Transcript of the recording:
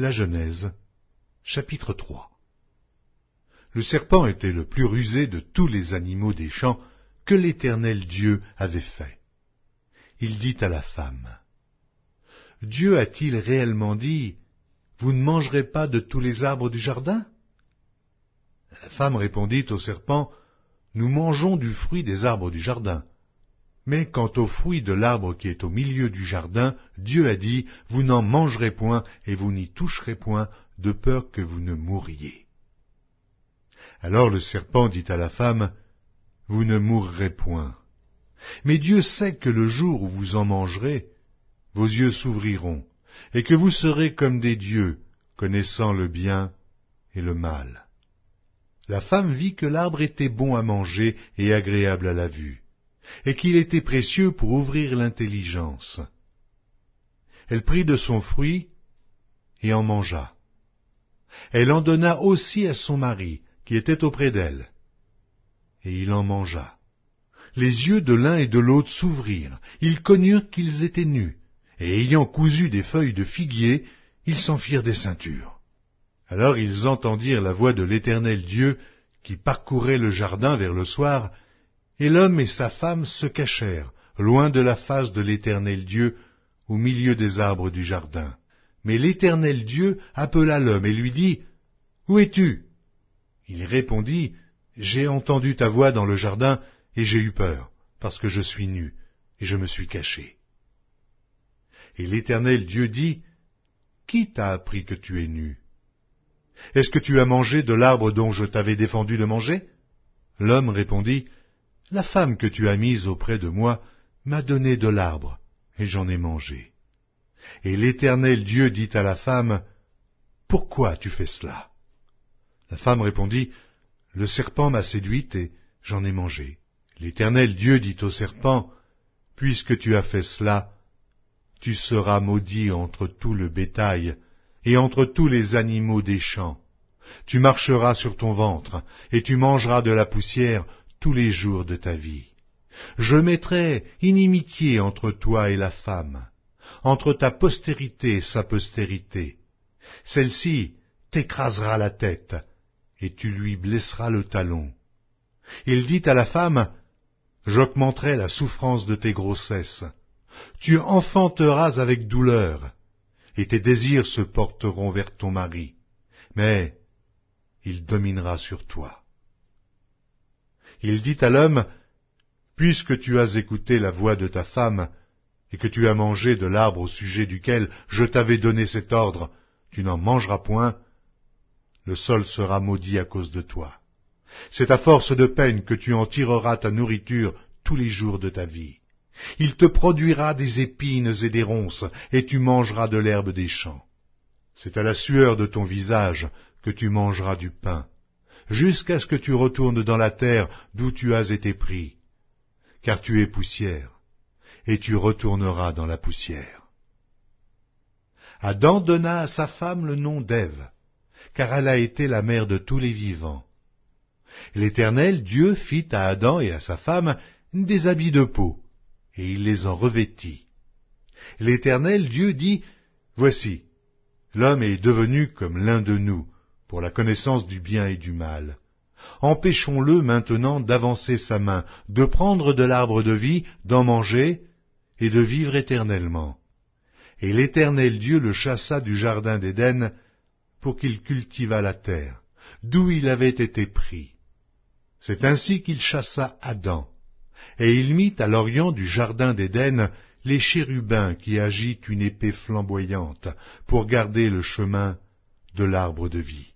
La Genèse, chapitre 3. Le serpent était le plus rusé de tous les animaux des champs que l'Éternel Dieu avait fait. Il dit à la femme, « Dieu a-t-il réellement dit, « Vous ne mangerez pas de tous les arbres du jardin ?» La femme répondit au serpent, « Nous mangeons du fruit des arbres du jardin. Mais quant au fruit de l'arbre qui est au milieu du jardin, Dieu a dit, « Vous n'en mangerez point et vous n'y toucherez point, de peur que vous ne mouriez. » Alors le serpent dit à la femme, « Vous ne mourrez point. Mais Dieu sait que le jour où vous en mangerez, vos yeux s'ouvriront, et que vous serez comme des dieux, connaissant le bien et le mal. » La femme vit que l'arbre était bon à manger et agréable à la vue, et qu'il était précieux pour ouvrir l'intelligence. Elle prit de son fruit et en mangea. Elle en donna aussi à son mari, qui était auprès d'elle, et il en mangea. Les yeux de l'un et de l'autre s'ouvrirent, ils connurent qu'ils étaient nus, et ayant cousu des feuilles de figuier, ils s'en firent des ceintures. Alors ils entendirent la voix de l'Éternel Dieu qui parcourait le jardin vers le soir, et l'homme et sa femme se cachèrent, loin de la face de l'Éternel Dieu, au milieu des arbres du jardin. Mais l'Éternel Dieu appela l'homme et lui dit, « Où es-tu » Il répondit, « J'ai entendu ta voix dans le jardin, et j'ai eu peur, parce que je suis nu, et je me suis caché. » Et l'Éternel Dieu dit, « Qui t'a appris que tu es nu ? Est-ce que tu as mangé de l'arbre dont je t'avais défendu de manger ?» L'homme répondit, « La femme que tu as mise auprès de moi m'a donné de l'arbre, et j'en ai mangé. » Et l'Éternel Dieu dit à la femme, « Pourquoi tu fais cela ?» La femme répondit, « Le serpent m'a séduite et j'en ai mangé. » L'Éternel Dieu dit au serpent, « Puisque tu as fait cela, tu seras maudit entre tout le bétail et entre tous les animaux des champs. Tu marcheras sur ton ventre, et tu mangeras de la poussière tous les jours de ta vie. Je mettrai inimitié entre toi et la femme, entre ta postérité et sa postérité. Celle-ci t'écrasera la tête, et tu lui blesseras le talon. » Il dit à la femme, « J'augmenterai la souffrance de tes grossesses. Tu enfanteras avec douleur, et tes désirs se porteront vers ton mari, mais il dominera sur toi. » Il dit à l'homme, « Puisque tu as écouté la voix de ta femme, et que tu as mangé de l'arbre au sujet duquel je t'avais donné cet ordre, tu n'en mangeras point, le sol sera maudit à cause de toi. C'est à force de peine que tu en tireras ta nourriture tous les jours de ta vie. Il te produira des épines et des ronces, et tu mangeras de l'herbe des champs. C'est à la sueur de ton visage que tu mangeras du pain, jusqu'à ce que tu retournes dans la terre d'où tu as été pris, car tu es poussière, et tu retourneras dans la poussière. » Adam donna à sa femme le nom d'Ève, car elle a été la mère de tous les vivants. L'Éternel Dieu fit à Adam et à sa femme des habits de peau, et il les en revêtit. L'Éternel Dieu dit, « Voici, l'homme est devenu comme l'un de nous, pour la connaissance du bien et du mal. Empêchons-le maintenant d'avancer sa main, de prendre de l'arbre de vie, d'en manger, et de vivre éternellement. » Et l'Éternel Dieu le chassa du jardin d'Éden, pour qu'il cultivât la terre, d'où il avait été pris. C'est ainsi qu'il chassa Adam, et il mit à l'orient du jardin d'Éden les chérubins qui agitent une épée flamboyante pour garder le chemin de l'arbre de vie.